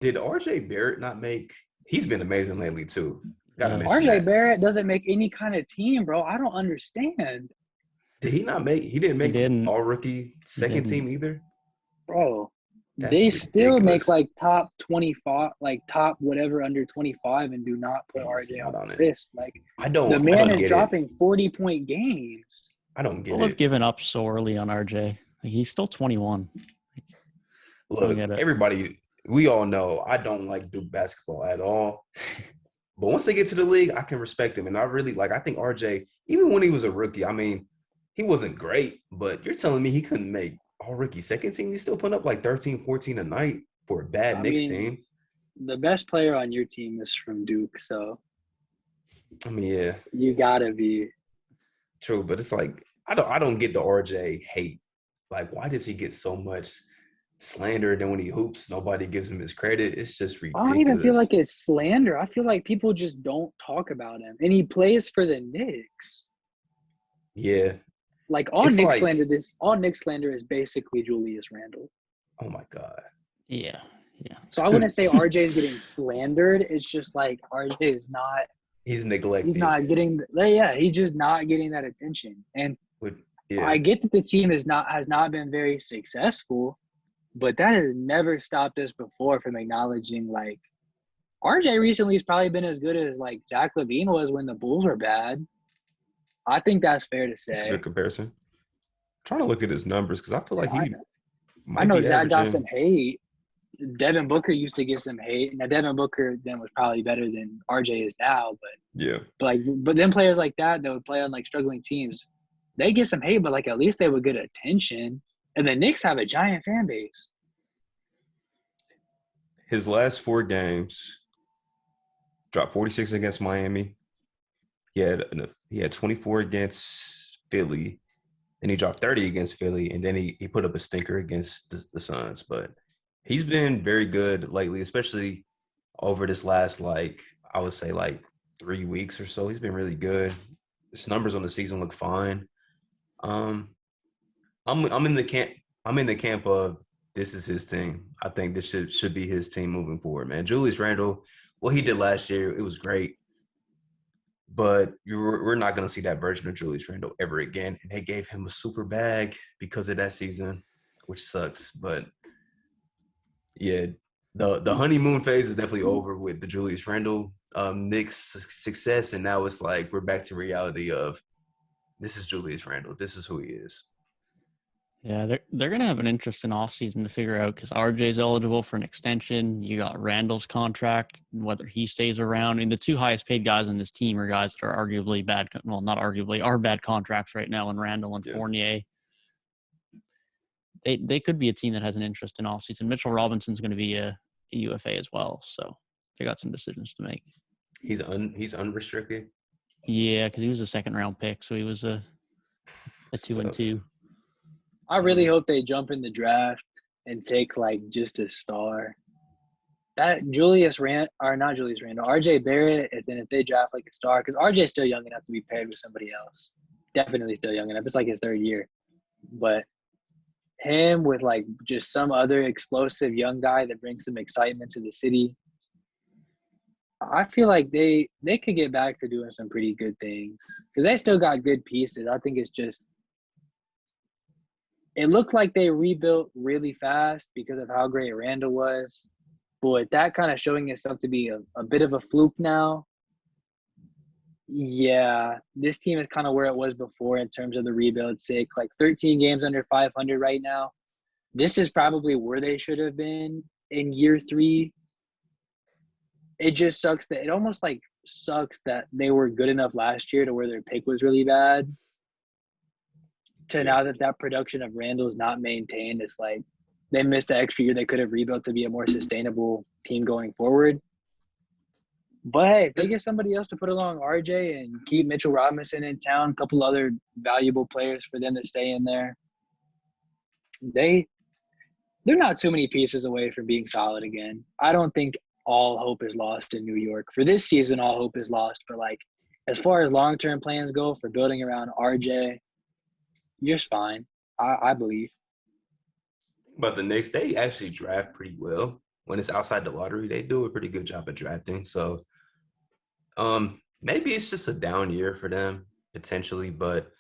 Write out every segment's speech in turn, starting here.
Did RJ Barrett not make – he's been amazing lately too. Got to mention RJ that. Barrett doesn't make any kind of team, bro. I don't understand. Did he not make – he didn't make all-rookie second team either? Bro, That's they ridiculous. still make like top 25, like top whatever under 25 and do not put RJ on the list. Like, the man is dropping 40-point games. I don't get it. People have given up so early on RJ. Like, he's still 21. Look, everybody, we all know I don't like Duke basketball at all. But once they get to the league, I can respect him. And I think RJ, even when he was a rookie, I mean, he wasn't great, but you're telling me he couldn't make all-rookie second team? He's still putting up like 13, 14 a night for a bad Knicks team. The best player on your team is from Duke, so. I mean, yeah. You gotta be. True, but it's like, I don't get the RJ hate. Like, why does he get so much slander? Then when he hoops, nobody gives him his credit. It's just ridiculous. I don't even feel like it's slander. I feel like people just don't talk about him. And he plays for the Knicks. Yeah. Like, all Knicks slander is basically Julius Randle. Oh, my God. Yeah. So I wouldn't say RJ is getting slandered. It's just like RJ is not – he's neglected. He's not getting – he's just not getting that attention. And I get that the team has not been very successful, but that has never stopped us before from acknowledging, like, RJ recently has probably been as good as, like, Zach LaVine was when the Bulls were bad. I think that's fair to say. That's a good comparison. I'm trying to look at his numbers because I feel like I know Zach got some hate. Devin Booker used to get some hate. Now, Devin Booker then was probably better than RJ is now. But then players like that would play on, like, struggling teams, they get some hate, but, like, at least they would get attention. And the Knicks have a giant fan base. His last 4 games, dropped 46 against Miami. He had 24 against Philly. Then he dropped 30 against Philly. And then he put up a stinker against the Suns. But he's been very good lately, especially over this last, like, I would say, like, 3 weeks or so. He's been really good. His numbers on the season look fine. I'm in the camp of this is his team. I think this should be his team moving forward, man. Julius Randle, what he did last year, it was great. But we're not going to see that version of Julius Randle ever again. And they gave him a super bag because of that season, which sucks. But, yeah, the honeymoon phase is definitely over with the Julius Randle Knicks success. And now it's like we're back to reality of this is Julius Randle. This is who he is. Yeah, they're going to have an interesting offseason to figure out because RJ's eligible for an extension. You got Randall's contract and whether he stays around. And the 2 highest paid guys on this team are guys that are arguably bad – well, not arguably, are bad contracts right now in Randall and Fournier. They could be a team that has an interest in offseason. Mitchell Robinson's going to be a UFA as well, so they got some decisions to make. He's unrestricted? Yeah, because he was a second-round pick, so he was a 2-2. I really hope they jump in the draft and take, like, just a star. That RJ Barrett, and then if they draft, like, a star, because RJ's still young enough to be paired with somebody else. Definitely still young enough. It's like his 3rd year. But him with, like, just some other explosive young guy that brings some excitement to the city, I feel like they could get back to doing some pretty good things because they still got good pieces. I think it's just it looked like they rebuilt really fast because of how great Randall was. But with that kind of showing itself to be a bit of a fluke now, yeah, this team is kind of where it was before in terms of the rebuild sake. Like 13 games under 500 right now. This is probably where they should have been in year 3. It just sucks that they were good enough last year to where their pick was really bad. Now that production of Randall is not maintained, it's like they missed an extra year they could have rebuilt to be a more sustainable team going forward. But, hey, if they get somebody else to put along RJ and keep Mitchell Robinson in town, a couple other valuable players for them to stay in there, they're not too many pieces away from being solid again. I don't think all hope is lost in New York. For this season, all hope is lost. But, like, as far as long-term plans go for building around RJ, you're fine, I believe. But the Knicks, they actually draft pretty well. when it's outside the lottery, they do a pretty good job at drafting. So maybe it's just a down year for them potentially, but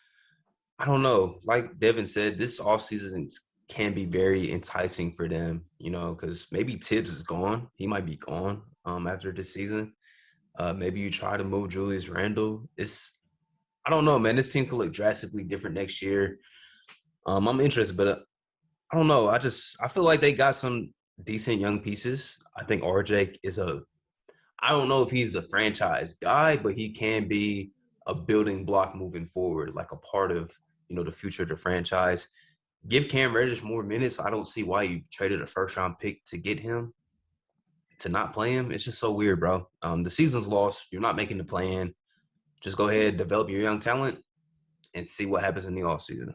I don't know. Like Devin said, this offseason can be very enticing for them, because maybe Tibbs is gone. He might be gone after this season. Maybe you try to move Julius Randle. I don't know, man. This team could look drastically different next year. I'm interested, but I don't know. I feel like they got some decent young pieces. I think RJ I don't know if he's a franchise guy, but he can be a building block moving forward, like a part of, the future of the franchise. Give Cam Reddish more minutes. I don't see why you traded a first-round pick to get him, to not play him. It's just so weird, bro. The season's lost. You're not making the plan. Just go ahead, develop your young talent, and see what happens in the offseason.